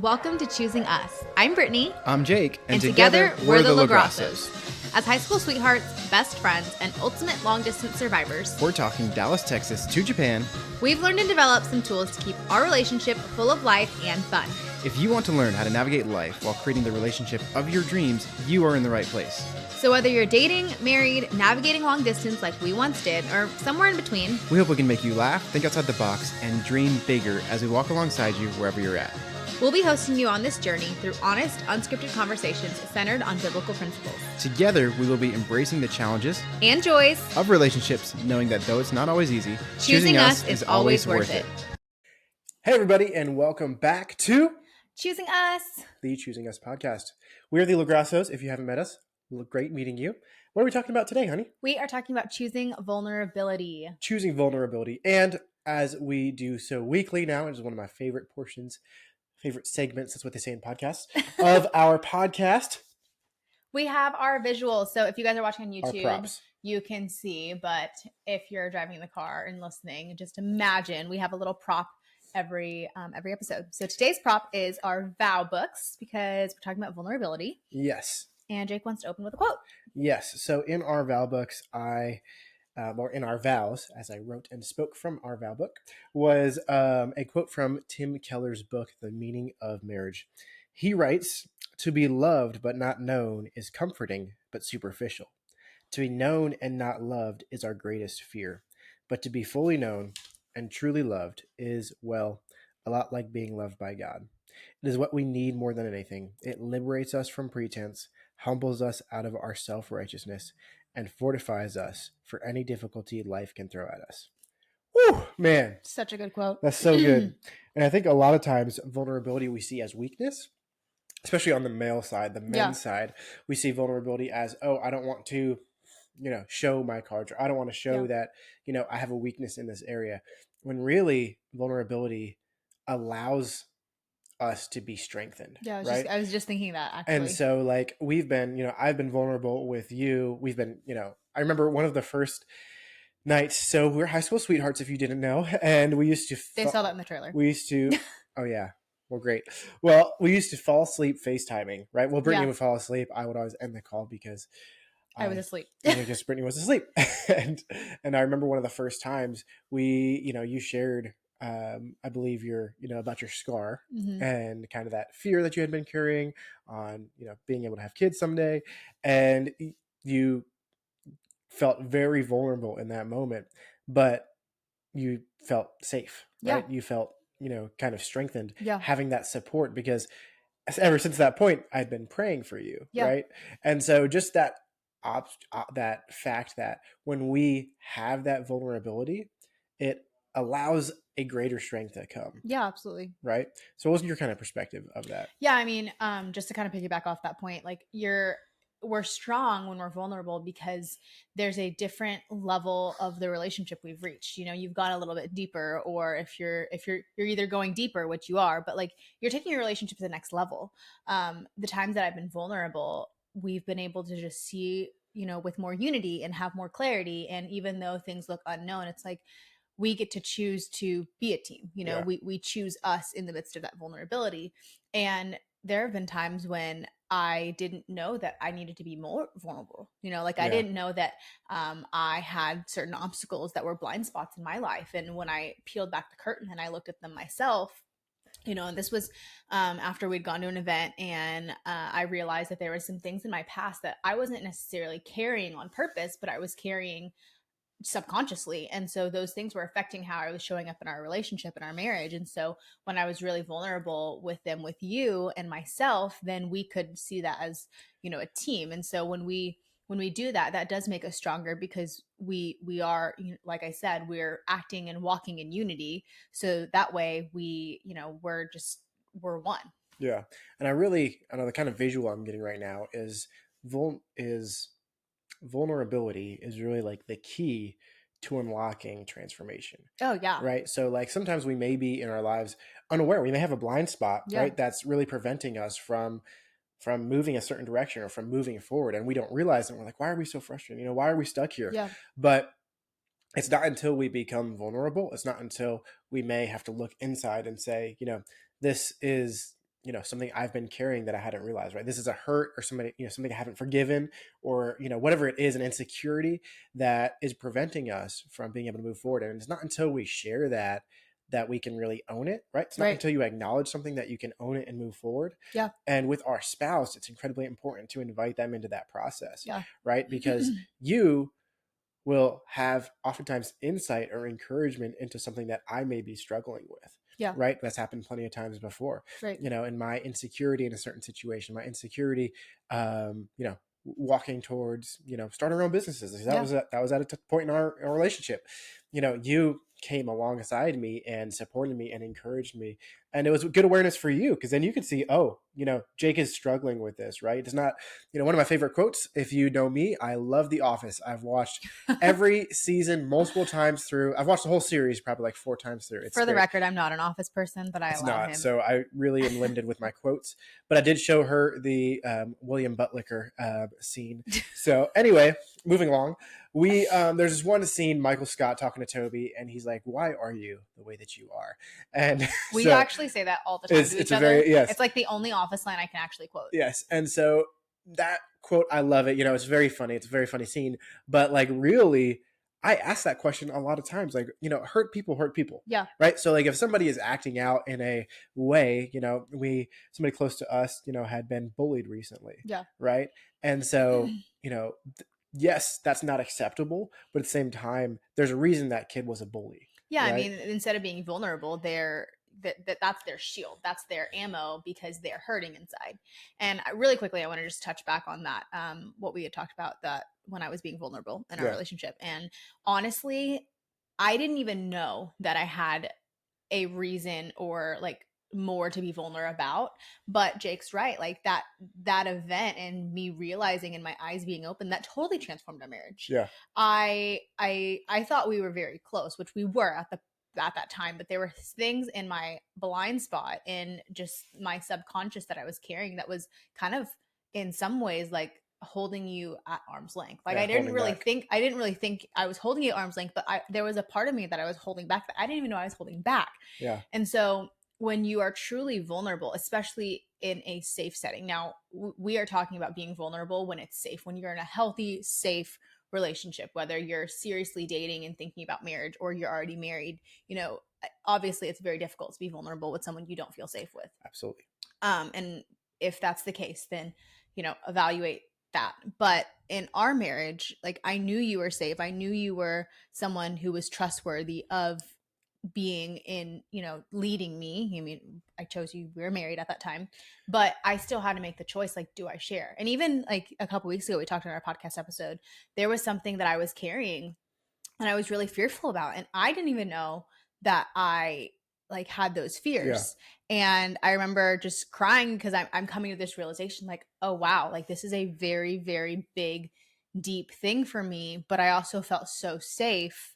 Welcome to Choosing Us. I'm Brittany. I'm Jake. And together we're the LaGrassos. As high school sweethearts, best friends, and ultimate long-distance survivors, We're talking Dallas, Texas to Japan. we've learned and developed some tools to keep our relationship full of life and fun. If you want to learn how to navigate life while creating the relationship of your dreams, you are in the right place. So whether you're dating, married, navigating long distance like we once did, or somewhere in between, We hope we can make you laugh, think outside the box, and dream bigger as we walk alongside you wherever you're at. we'll be hosting you on this journey through honest, unscripted conversations centered on biblical principles. Together, we will be embracing the challenges And joys, of relationships, knowing that though it's not always easy, choosing us is always worth it. Hey, everybody, and welcome back to Choosing Us. the Choosing Us podcast. We're the LaGrassos. If you haven't met us, great meeting you. What are we talking about today, honey? We are talking about choosing vulnerability. Choosing vulnerability. And as we do so weekly now, it is one of my favorite portions, favorite segments, that's what they say in podcasts, of our podcast. We have our visuals. So if you guys are watching on Our YouTube, props. you can see. But if you're driving in the car and listening, just imagine we have a little prop every episode. So today's prop is our vow books because we're talking about vulnerability. Yes. And Jake wants to open with a quote. Yes. So in our vow books, or in our vows, as I wrote and spoke from our vow book, was a quote from Tim Keller's book, The Meaning of Marriage. He writes, "To be loved but not known is comforting but superficial. To be known and not loved is our greatest fear. But to be fully known and truly loved is, well, a lot like being loved by God. It is what we need more than anything. It liberates us from pretense, humbles us out of our self-righteousness, and fortifies us for any difficulty life can throw at us." Whew, man, Such a good quote. that's so good. And I think a lot of times vulnerability we see as weakness, especially on the male side, the men's side, we see vulnerability as, oh, I don't want to, show my cards, or I don't want to show that, I have a weakness in this area. When really vulnerability allows us to be strengthened. Yeah, right? I was just thinking that actually. And so like we've been, I've been vulnerable with you. We've been, I remember one of the first nights. So we're high school sweethearts, if you didn't know. And we used to, They saw that in the trailer. we used to, oh yeah. Well, great. Well, we used to fall asleep FaceTiming, right? Well, Brittany would fall asleep. I would always end the call because I was asleep. because Brittany was asleep. and I remember one of the first times we, you shared, I believe about your scar and kind of that fear that you had been carrying on, being able to have kids someday. And you felt very vulnerable in that moment, but you felt safe, right? You felt, kind of strengthened having that support, because ever since that point, I'd been praying for you, right? And so just that that fact that when we have that vulnerability, it allows a greater strength to come. Yeah, absolutely. Right? So what was your kind of perspective of that? Yeah, I mean, just to kind of piggyback off that point, like we're strong when we're vulnerable because there's a different level of the relationship we've reached. You've gone a little bit deeper, or if you're either going deeper, which you are, but like you're taking your relationship to the next level. The times that I've been vulnerable, we've been able to just see, with more unity and have more clarity. And even though things look unknown, it's like we get to choose to be a team. We choose us in the midst of that vulnerability. And there have been times when I didn't know that I needed to be more vulnerable. I didn't know that I had certain obstacles that were blind spots in my life. And when I peeled back the curtain and I looked at them myself, and this was after we'd gone to an event, and I realized that there were some things in my past that I wasn't necessarily carrying on purpose, but I was carrying subconsciously. And so those things were affecting how I was showing up in our relationship and our marriage. And so when I was really vulnerable with them, with you and myself, then we could see that as, a team. And so when we do that, that does make us stronger, because we are, like I said, we're acting and walking in unity. So that way we're one. Yeah. And I know the kind of visual I'm getting right now is vulnerability is really like the key to unlocking transformation. Oh yeah. Right. So like sometimes we may be in our lives unaware. We may have a blind spot, right? That's really preventing us from moving a certain direction or from moving forward. And we don't realize it. We're like, why are we so frustrated? Why are we stuck here? Yeah. But it's not until we become vulnerable. It's not until we may have to look inside and say, this is something I've been carrying that I hadn't realized, right? This is a hurt or somebody, something I haven't forgiven, or, whatever it is, an insecurity that is preventing us from being able to move forward. And it's not until we share that we can really own it, right? It's not Right. until you acknowledge something that you can own it and move forward. Yeah. And with our spouse, it's incredibly important to invite them into that process, Yeah. right? Because you will have oftentimes insight or encouragement into something that I may be struggling with. Yeah. Right. That's happened plenty of times before. Right. In my insecurity in a certain situation, my insecurity, walking towards, starting our own businesses. That Yeah. was at a point in our relationship. You came alongside me and supported me and encouraged me. And it was good awareness for you, because then you could see, oh, Jake is struggling with this, right? It's not, one of my favorite quotes, if you know me, I love The Office. I've watched every season multiple times through. I've watched the whole series probably like 4 times through. It's For the great. record, I'm not an Office person, but I It's allow not. him. So I really am limited with my quotes. But I did show her the William Butler scene. So anyway, moving along. There's this one scene, Michael Scott talking to Toby, and he's like, "Why are you the way that you are?" And we so actually say that all the time to each other. Yes. It's like the only Office line I can actually quote. Yes. And so that quote, I love it. It's very funny. It's a very funny scene. But like, really, I ask that question a lot of times, like, hurt people. Yeah. Right. So like, if somebody is acting out in a way, somebody close to us, had been bullied recently. Yeah. Right. And so, yes, that's not acceptable. But at the same time, there's a reason that kid was a bully. Yeah. Right? I mean, instead of being vulnerable, that's their shield. That's their ammo, because they're hurting inside. And really quickly, I want to just touch back on that. What we had talked about, that when I was being vulnerable in our relationship. And honestly, I didn't even know that I had a reason or like more to be vulnerable about. But Jake's right. Like that event and me realizing and my eyes being open, that totally transformed our marriage. Yeah. I thought we were very close, which we were at that time, but there were things in my blind spot, in just my subconscious, that I was carrying, that was kind of in some ways like holding you at arm's length. Like, I didn't really think I was holding you at arm's length, but there was a part of me that I was holding back that I didn't even know I was holding back. Yeah. And so when you are truly vulnerable, especially in a safe setting, now we are talking about being vulnerable when it's safe, when you're in a healthy, safe relationship, whether you're seriously dating and thinking about marriage, or you're already married, obviously it's very difficult to be vulnerable with someone you don't feel safe with. Absolutely. And if that's the case, then, evaluate that. But in our marriage, like, I knew you were safe. I knew you were someone who was trustworthy of being in, leading me. I mean, I chose you, we were married at that time, but I still had to make the choice, like, do I share? And even like a couple weeks ago, we talked in our podcast episode, there was something that I was carrying and I was really fearful about, and I didn't even know that I like had those fears. And I remember just crying, because I'm coming to this realization, like, oh wow, like, this is a very, very big, deep thing for me. But I also felt so safe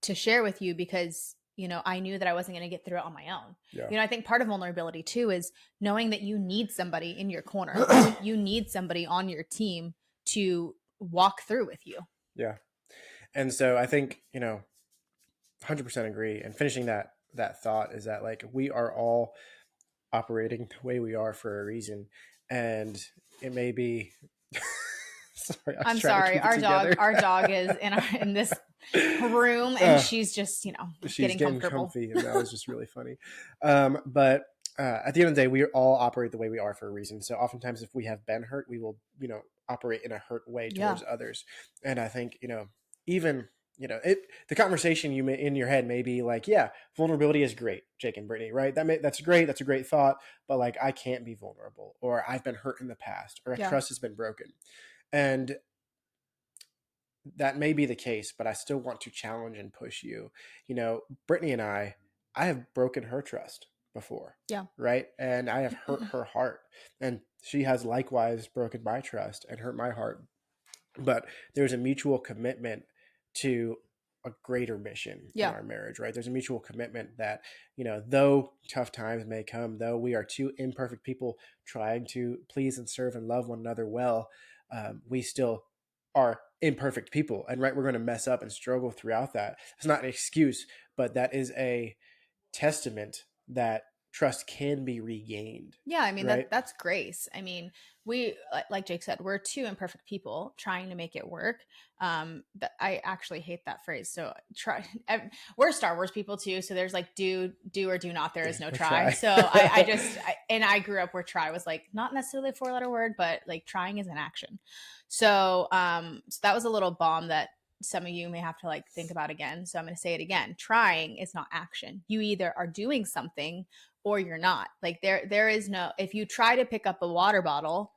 to share with you, because I knew that I wasn't going to get through it on my own. I think part of vulnerability too is knowing that you need somebody in your corner. You need somebody on your team to walk through with you. Yeah. And so I think, 100% agree. And finishing that thought is that, like, we are all operating the way we are for a reason. And it may be sorry, I'm sorry. Our dog is in this room, and she's just, she's getting comfortable. comfy, and that was just really funny. But at the end of the day, we all operate the way we are for a reason. So oftentimes, if we have been hurt, we will, operate in a hurt way towards others. And I think, even, the conversation you may in your head may be like, yeah, vulnerability is great, Jake and Brittany, right? That's great. That's a great thought. But like, I can't be vulnerable, or I've been hurt in the past, or trust has been broken. And that may be the case, but I still want to challenge and push you. Brittany and I have broken her trust before. Yeah. Right. And I have hurt her heart, and she has likewise broken my trust and hurt my heart. But there's a mutual commitment to a greater mission in our marriage, right? There's a mutual commitment that, though tough times may come, though we are two imperfect people trying to please and serve and love one another well, we still are imperfect people. And right, we're going to mess up and struggle throughout that. It's not an excuse, but that is a testament that trust can be regained, Yeah, I mean right? that's grace. I mean, we like Jake said, we're two imperfect people trying to make it work. That I actually hate that phrase. So try. We're Star Wars people too, so there's like do or do not. There is no Or try. try. So I grew up where try was like not necessarily a four-letter word, but like trying is an action. So that was a little bomb that some of you may have to like think about again. So I'm going to say it again. Trying is not action. You either are doing something or you're not. Like there is no, if you try to pick up a water bottle,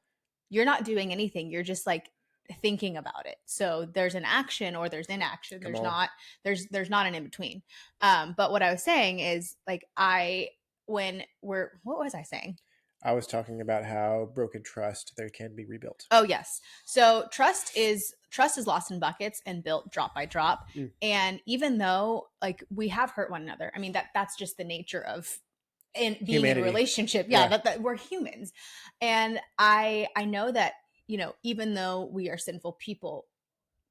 you're not doing anything. You're just like thinking about it. So there's an action or there's inaction. Come There's on. not there's not an in between. But what I was saying is like when we're what was I saying? I was talking about how broken trust there can be rebuilt. Oh yes. So trust is lost in buckets and built drop by drop. Mm. And even though like we have hurt one another, I mean that's just the nature of in being in a Humanity. relationship. Yeah, Yeah. that we're humans. And I know that, even though we are sinful people,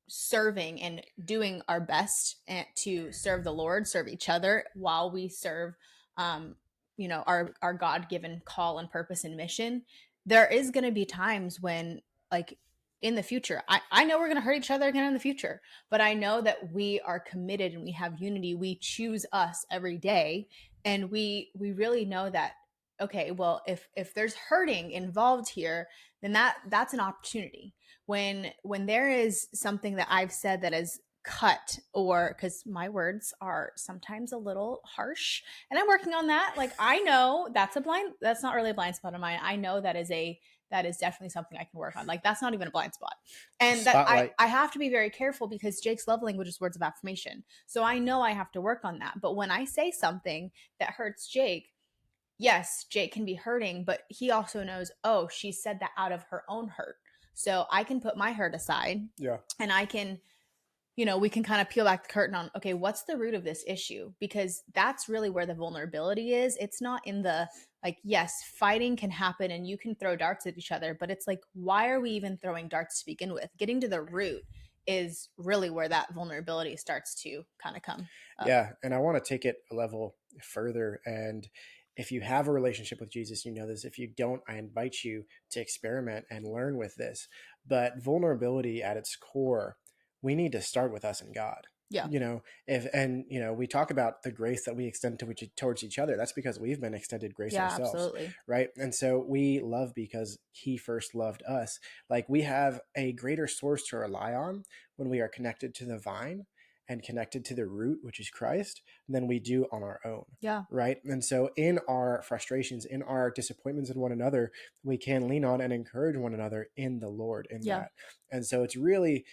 serving and doing our best to serve the Lord, serve each other while we serve, our God given call and purpose and mission. There is going to be times when, like, in the future, I know we're going to hurt each other again in the future, but I know that we are committed and we have unity. We choose us every day, and we really know that. Okay, well, if there's hurting involved here, then that's an opportunity when there is something that I've said that is cut, or because my words are sometimes a little harsh and I'm working on that. Like I know that's not really a blind spot of mine. I know that is definitely something I can work on. Like that's not even a blind spot. And that Spotlight. I have to be very careful because Jake's love language is words of affirmation. So I know I have to work on that. But when I say something that hurts Jake, yes, Jake can be hurting, but he also knows, oh, she said that out of her own hurt. So I can put my hurt aside Yeah. and I can, we can kind of peel back the curtain on, okay, what's the root of this issue? Because that's really where the vulnerability is. It's not in the, like, yes, fighting can happen and you can throw darts at each other, but it's like, why are we even throwing darts to begin with? Getting to the root is really where that vulnerability starts to kind of come up. Yeah. And I want to take it a level further. And if you have a relationship with Jesus, you know this. If you don't, I invite you to experiment and learn with this. But vulnerability at its core, we need to start with us and God. Yeah. We talk about the grace that we extend towards each other. That's because we've been extended grace Yeah, ourselves, absolutely. right? And so we love because He first loved us. Like we have a greater source to rely on when we are connected to the vine and connected to the root, which is Christ, than we do on our own. Yeah. Right. And so, in our frustrations, in our disappointments in one another, we can lean on and encourage one another in the Lord in Yeah. that. And so, it's really,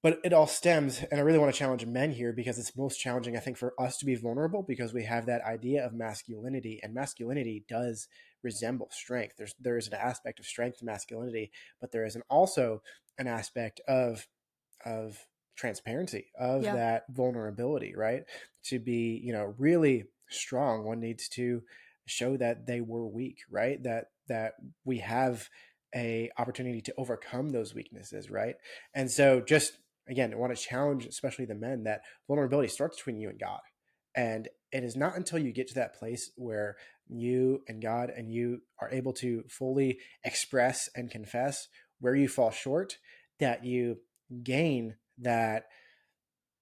but it all stems, and I really want to challenge men here because it's most challenging, I think, for us to be vulnerable because we have that idea of masculinity, and masculinity does resemble strength. There is an aspect of strength to masculinity, but there is also an aspect of transparency, of Yeah. that vulnerability, right? To be, really strong, one needs to show that they were weak, right? That we have a opportunity to overcome those weaknesses, right? And so just again, I want to challenge especially the men that vulnerability starts between you and God. And it is not until you get to that place where you and God and you are able to fully express and confess where you fall short that you gain that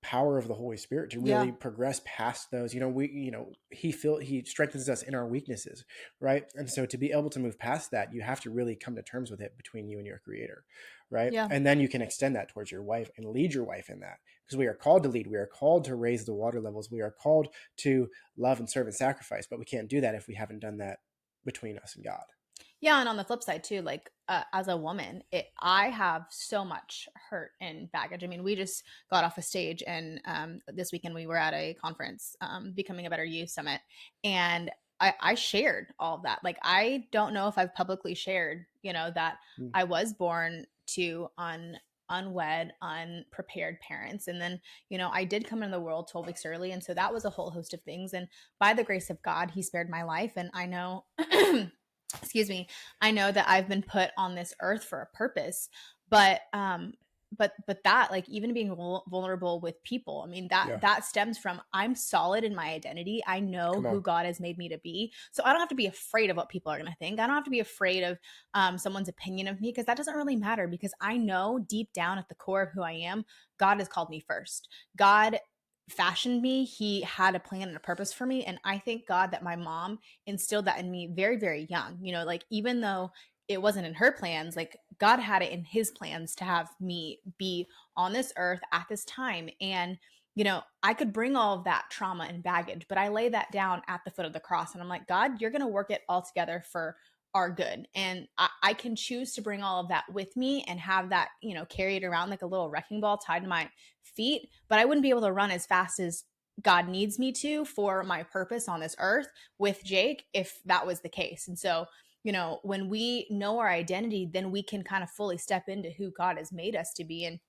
power of the Holy Spirit to Yeah. really progress past those. He strengthens us in our weaknesses, right? And so to be able to move past that, you have to really come to terms with it between you and your creator, right? Yeah. And then you can extend that towards your wife and lead your wife in that, because we are called to lead, we are called to raise the water levels, we are called to love and serve and sacrifice, but we can't do that if we haven't done that between us and God. Yeah, and on the flip side too, like as a woman, I have so much hurt and baggage. I mean, we just got off a stage, and this weekend we were at a conference, Becoming a Better You Summit, and I shared all of that. Like, I don't know if I've publicly shared, that Mm. I was born to unwed, unprepared parents, and then I did come into the world 12 weeks early, and so that was a whole host of things. And by the grace of God, He spared my life, and I know. Excuse me, I know that I've been put on this earth for a purpose, but but that, like, even being vulnerable with people, I mean, Yeah. that stems from, I'm solid in my identity. I know Come who on. God has made me to be, so I don't have to be afraid of what people are going to think. I don't have to be afraid of someone's opinion of me, because that doesn't really matter, because I know deep down at the core of who I am, God has called me first. God fashioned me. He had a plan and a purpose for me, and I thank God that my mom instilled that in me very, very young. Like, even though it wasn't in her plans, like, God had it in his plans to have me be on this earth at this time. And I could bring all of that trauma and baggage, but I lay that down at the foot of the cross, and I'm like, God, you're going to work it all together for our good. And I can choose to bring all of that with me and have that, carry it around like a little wrecking ball tied to my feet, but I wouldn't be able to run as fast as God needs me to for my purpose on this earth with Jake if that was the case. And so, when we know our identity, then we can kind of fully step into who God has made us to be. And,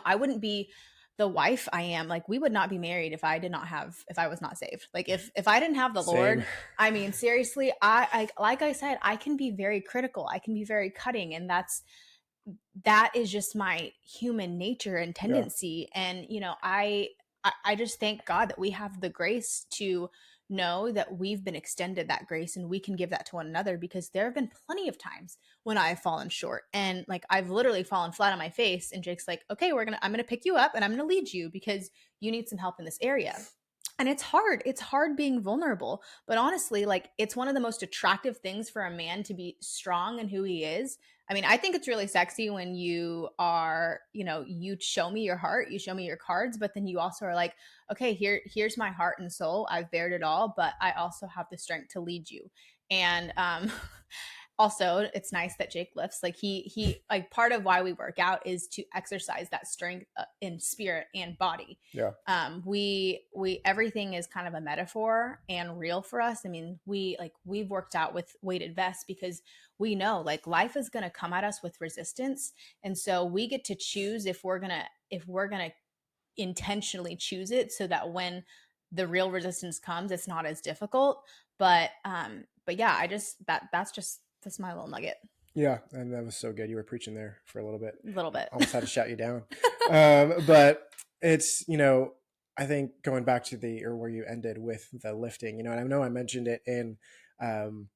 I wouldn't be the wife I am. Like, we would not be married if I was not saved. Like, if I didn't have the Same. Lord, I mean, seriously, I like I said, I can be very critical. I can be very cutting. And that is just my human nature and Yeah. tendency. And I just thank God that we have the grace to know that we've been extended that grace, and we can give that to one another, because there have been plenty of times when I've fallen short, and like, I've literally fallen flat on my face, and Jake's like, okay, I'm gonna pick you up and I'm gonna lead you because you need some help in this area. And it's hard being vulnerable, but honestly, like, it's one of the most attractive things for a man to be strong in who he is. I mean, I think it's really sexy when you are, you show me your heart, you show me your cards, but then you also are like, okay, here's my heart and soul. I've bared it all, but I also have the strength to lead you. And also, it's nice that Jake lifts. Like, he like, part of why we work out is to exercise that strength in spirit and body. Yeah. We everything is kind of a metaphor and real for us. I mean, we've worked out with weighted vests because we know, like, life is going to come at us with resistance, and so we get to choose if we're gonna intentionally choose it, so that when the real resistance comes, it's not as difficult. But yeah, that's my little nugget. Yeah, and that was so good. You were preaching there for a little bit. A little bit. Almost had to shout you down. But it's, I think going back to the or where you ended with the lifting, and I know I mentioned it in um,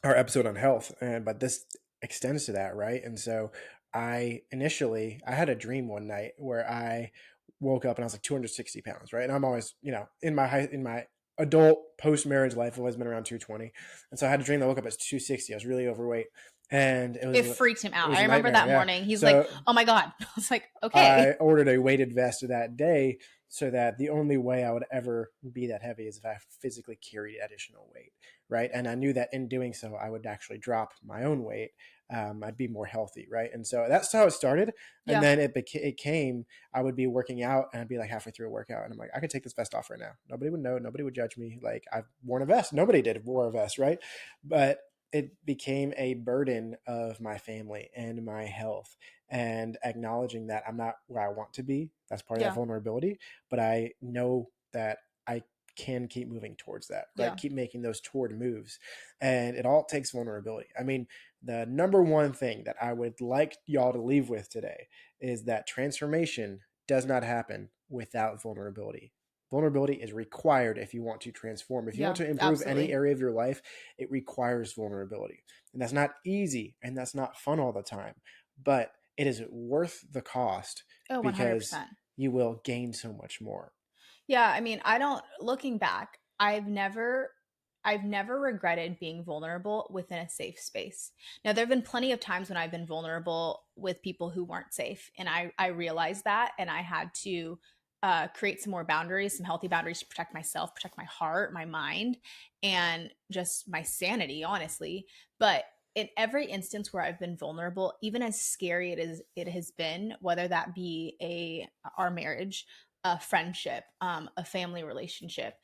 our episode on health, but this extends to that, right? And so I had a dream one night where I woke up and I was like 260 pounds, right? And I'm always, in my adult post marriage life, I've always been around 220, and so I had a dream that I woke up as 260. I was really overweight, and It freaked him it out. was I a remember nightmare. that Yeah, morning. He's like, so "Oh my god!" I was like, "Okay." I ordered a weighted vest that day so that the only way I would ever be that heavy is if I physically carried additional weight, right? And I knew that in doing so, I would actually drop my own weight. I'd be more healthy, right? And so that's how it started. And Yeah, then it came. I would be working out, and I'd be like halfway through a workout, and I'm like, I could take this vest off right now. Nobody would know. Nobody would judge me. Like, I've worn a vest. Nobody did wore a vest, right? But it became a burden of my family and my health, and acknowledging that I'm not where I want to be. That's part of that yeah, vulnerability. But I know that I can keep moving towards that, right? yeah, Keep making those toward moves. And it all takes vulnerability. I mean, the number one thing that I would like y'all to leave with today is that transformation does not happen without vulnerability. Vulnerability is required if you want to transform. If you want yeah, to improve any absolutely. area of your life, it requires vulnerability. And that's not easy and that's not fun all the time. But it is worth the cost Oh, because 100%. you will gain so much more. Yeah, I mean, I don't looking back, I've never regretted being vulnerable within a safe space. Now, there've been plenty of times when I've been vulnerable with people who weren't safe, and I realized that, and I had to create some more boundaries, some healthy boundaries to protect myself, protect my heart, my mind, and just my sanity, honestly. But in every instance where I've been vulnerable, even as scary it has been, whether that be a our marriage, a friendship, a family relationship,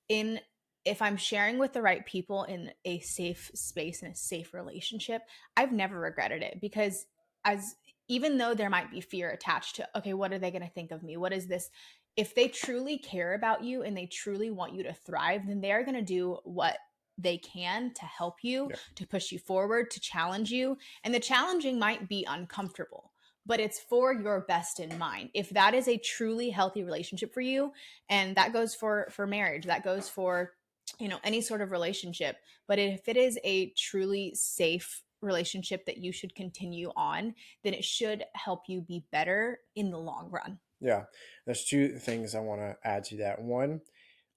in if I'm sharing with the right people in a safe space, in a safe relationship, I've never regretted it, because as even though there might be fear attached to, okay, what are they going to think of me? What is this? If they truly care about you and they truly want you to thrive, then they are going to do what they can to help you, Yeah. to push you forward, to challenge you. And the challenging might be uncomfortable, but it's for your best in mind. If that is a truly healthy relationship for you, and that goes for marriage, that goes for, any sort of relationship, but if it is a truly safe relationship that you should continue on, then it should help you be better in the long run. Yeah. There's two things I want to add to that. One,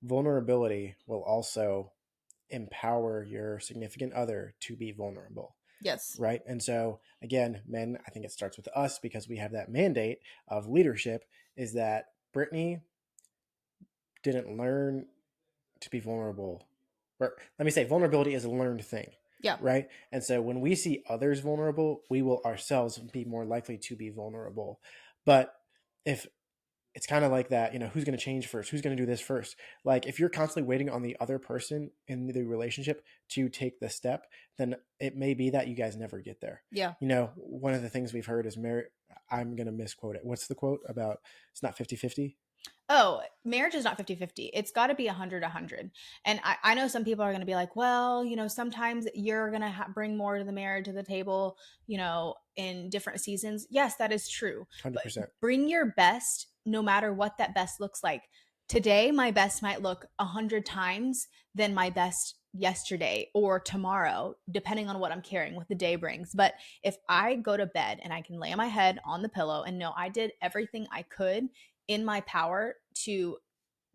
vulnerability will also empower your significant other to be vulnerable. Yes. Right. And so, again, men, I think it starts with us because we have that mandate of leadership is that Brittany didn't learn to be vulnerable. Or let me say, vulnerability is a learned thing. Yeah. Right. And so when we see others vulnerable, we will ourselves be more likely to be vulnerable. But if it's kind of like that, who's going to change first? Who's going to do this first? Like if you're constantly waiting on the other person in the relationship to take the step, then it may be that you guys never get there. Yeah. One of the things we've heard is I'm going to misquote it. What's the quote about? It's not 50-50. Oh, marriage is not 50-50. It's got to be 100-100. And I know some people are going to be like, well, sometimes you're going to bring more to the marriage to the table, in different seasons. Yes, that is true. But 100%. bring your best no matter what that best looks like. Today, my best might look 100 times than my best yesterday or tomorrow, depending on what I'm carrying, what the day brings. But if I go to bed and I can lay my head on the pillow and know I did everything I could in my power to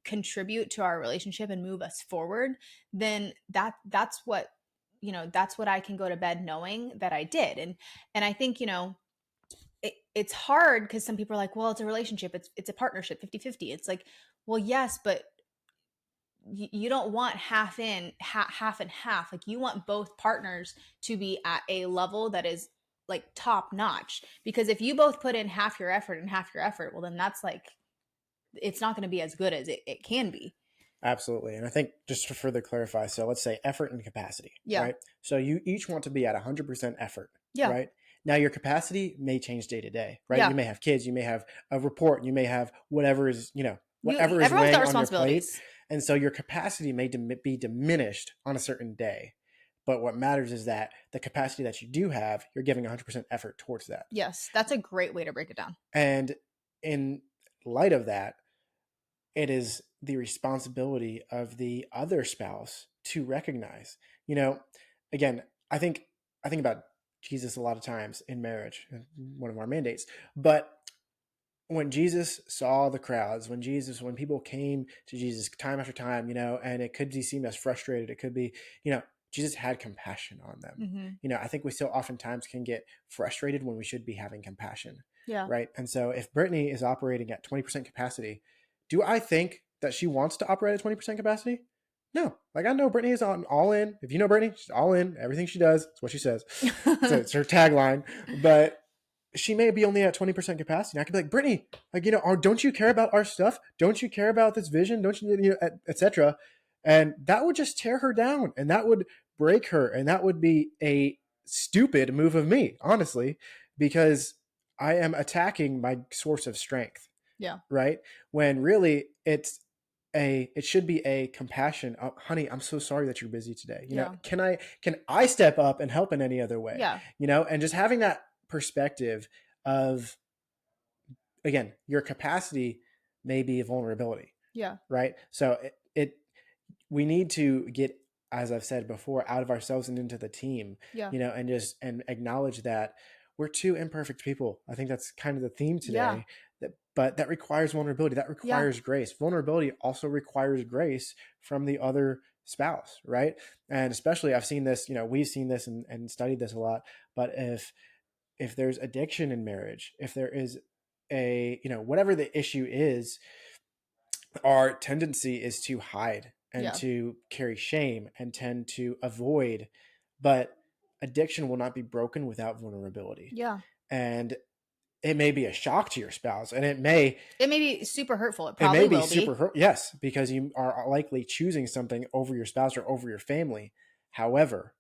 contribute to our relationship and move us forward, then that's what I can go to bed knowing that I did. And I think, it's hard because some people are like, well, it's a relationship, it's a partnership, 50-50. It's like, well, yes, but you don't want half in half and half. Like, you want both partners to be at a level that is like top notch, because if you both put in half your effort and half your effort, well, then that's like, it's not going to be as good as it can be. Absolutely. And I think just to further clarify, so let's say effort and capacity, Yeah. right? So you each want to be at 100% effort, Yeah. right? Now your capacity may change day to day, right? You Yeah. may have kids, you may have a report, you may have whatever is, whatever is Everyone's got weighing on your plate. responsibilities. And so your capacity may be diminished on a certain day. But what matters is that the capacity that you do have, you're giving 100% effort towards that. Yes, that's a great way to break it down. And in light of that, it is the responsibility of the other spouse to recognize. Again, I think about Jesus a lot of times in marriage, one of our mandates. But when Jesus saw the crowds, when people came to Jesus time after time, and it could be seen as frustrated, it could be, Jesus had compassion on them. Mm-hmm. I think we still oftentimes can get frustrated when we should be having compassion. Yeah. Right. And so if Brittany is operating at 20% capacity, do I think that she wants to operate at 20% capacity? No. Like, I know Brittany is on all in. If you know Brittany, she's all in. Everything she does, it's what she says. So it's her tagline. But she may be only at 20% capacity. And I could be like, Brittany, like, don't you care about our stuff? Don't you care about this vision? Don't you, etc. And that would just tear her down, and that would break her. And that would be a stupid move of me, honestly, because I am attacking my source of strength. Yeah. Right. When really it should be a compassion. Oh, honey, I'm so sorry that you're busy today. Yeah. Can I step up and help in any other way? Yeah. And just having that perspective of, again, your capacity may be a vulnerability. Yeah. Right. So we need to get, as I've said before, out of ourselves and into the team. Yeah. And acknowledge that we're two imperfect people. I think that's kind of the theme today. Yeah. But that requires vulnerability. That requires grace. Vulnerability also requires grace from the other spouse, right? And especially, I've seen this, we've seen this and studied this a lot. But if there's addiction in marriage, if there is whatever the issue is, our tendency is to hide and to carry shame and tend to avoid. But addiction will not be broken without vulnerability. Yeah. And it may be a shock to your spouse, and it may be super hurtful. It probably will be super hurt. Yes, because you are likely choosing something over your spouse or over your family. However,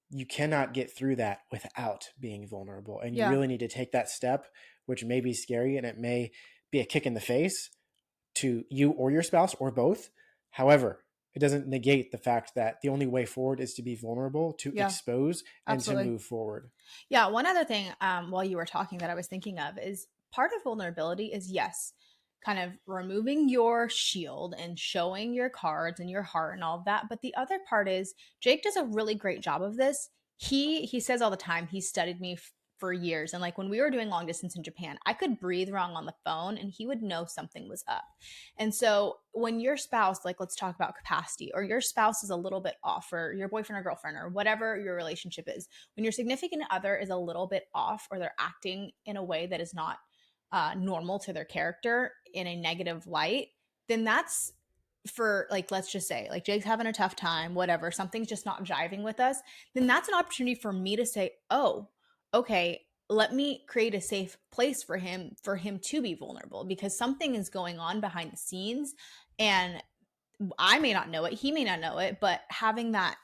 you cannot get through that without being vulnerable, and you really need to take that step, which may be scary, and it may be a kick in the face to you or your spouse or both. However, it doesn't negate the fact that the only way forward is to be vulnerable, to Yeah, expose, and to absolutely. move forward. Yeah, one other thing while you were talking that I was thinking of is part of vulnerability is, yes, kind of removing your shield and showing your cards and your heart and all of that. But the other part is Jake does a really great job of this. He says all the time he studied me for years, and like when we were doing long distance in Japan, I could breathe wrong on the phone and he would know something was up. And so when your spouse, like let's talk about capacity, or your spouse is a little bit off, or your boyfriend or girlfriend or whatever your relationship is, when your significant other is a little bit off or they're acting in a way that is not normal to their character in a negative light, then that's for, like, let's just say like Jake's having a tough time, whatever, something's just not jiving with us, then that's an opportunity for me to say, oh, okay, let me create a safe place for him to be vulnerable because something is going on behind the scenes, and I may not know it, he may not know it, but having that,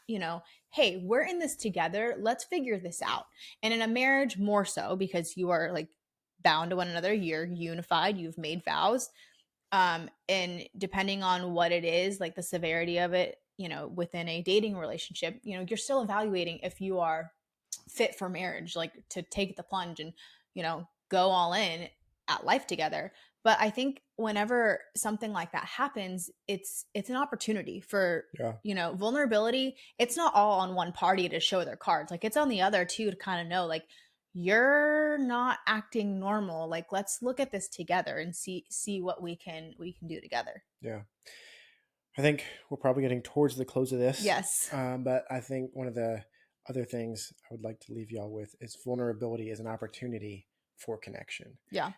hey, we're in this together, let's figure this out. And in a marriage, more so because you are like bound to one another, you're unified, you've made vows. And depending on what it is, like the severity of it, within a dating relationship, you're still evaluating if you are fit for marriage, like to take the plunge and, go all in at life together. But I think whenever something like that happens, it's an opportunity for, Yeah. vulnerability. It's not all on one party to show their cards. Like it's on the other too to kind of know, like, you're not acting normal. Like let's look at this together and see what we can do together. Yeah. I think we're probably getting towards the close of this. Yes. But I think one of the other things I would like to leave y'all with is vulnerability is an opportunity for connection. Yeah.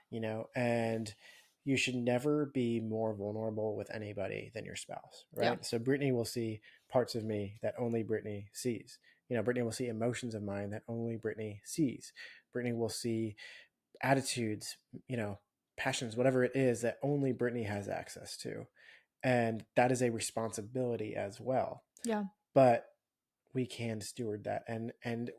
And you should never be more vulnerable with anybody than your spouse, right? Yeah. So Brittany will see parts of me that only Brittany sees. Brittany will see emotions of mine that only Brittany sees. Brittany will see attitudes, passions, whatever it is that only Brittany has access to. And that is a responsibility as well. Yeah. But we can steward that. And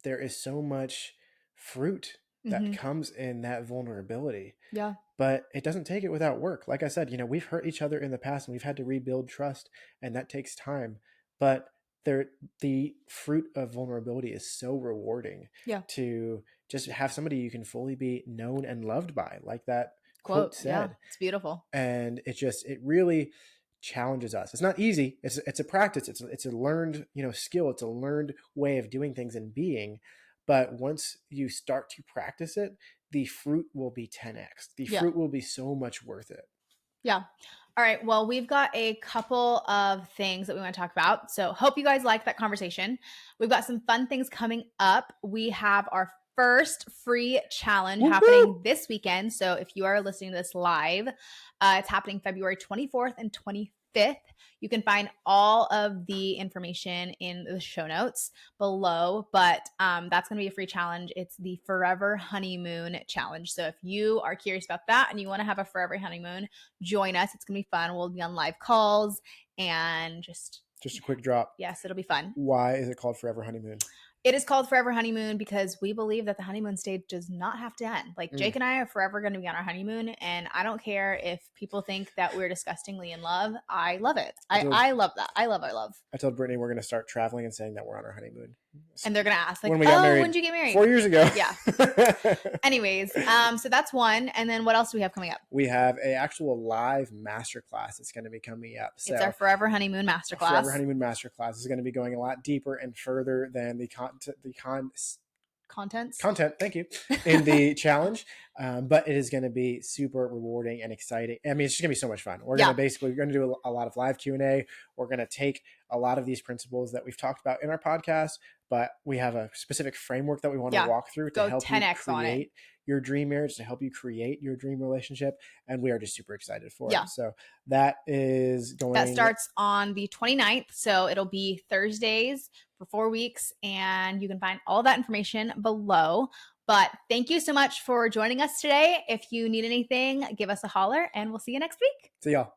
there is so much fruit that comes in that vulnerability. Yeah. But it doesn't take it without work. Like I said, we've hurt each other in the past and we've had to rebuild trust, and that takes time. But the fruit of vulnerability is so rewarding. Yeah. To just have somebody you can fully be known and loved by, like that quote said. Yeah, it's beautiful. And it really challenges us. It's not easy. It's a practice. It's a learned, skill. It's a learned way of doing things and being. But once you start to practice it, the fruit will be 10x. The fruit will be so much worth it. Yeah. All right. Well, we've got a couple of things that we want to talk about. So hope you guys liked that conversation. We've got some fun things coming up. We have our first free challenge happening this weekend. So if you are listening to this live, it's happening February 24th and 25th. You can find all of the information in the show notes below, but that's going to be a free challenge. It's the Forever Honeymoon Challenge. So if you are curious about that and you want to have a forever honeymoon, join us. It's going to be fun. We'll be on live calls and just a quick drop. Yes, it'll be fun. Why is it called Forever Honeymoon? It is called Forever Honeymoon because we believe that the honeymoon stage does not have to end. Like Jake and I are forever going to be on our honeymoon, and I don't care if people think that we're disgustingly in love. I love it. I love that. I love our love. I told Brittany we're going to start traveling and saying that we're on our honeymoon. And they're going to ask, like, when we got married, when'd you get married? 4 years ago. Yeah. Anyways, so that's one. And then what else do we have coming up? We have an actual live masterclass that's going to be coming up. So it's our Forever Honeymoon Masterclass. Forever Honeymoon Masterclass is going to be going a lot deeper and further than the content. Thank you. In the challenge. But it is going to be super rewarding and exciting. I mean, it's just going to be so much fun. We're going to do a lot of live Q&A. We're going to take a lot of these principles that we've talked about in our podcast, but we have a specific framework that we want to walk through to help you create your dream marriage, to help you create your dream relationship. And we are just super excited for it. So that starts on the 29th. So it'll be Thursdays for 4 weeks, and you can find all that information below. But thank you so much for joining us today. If you need anything, give us a holler, and we'll see you next week. See y'all.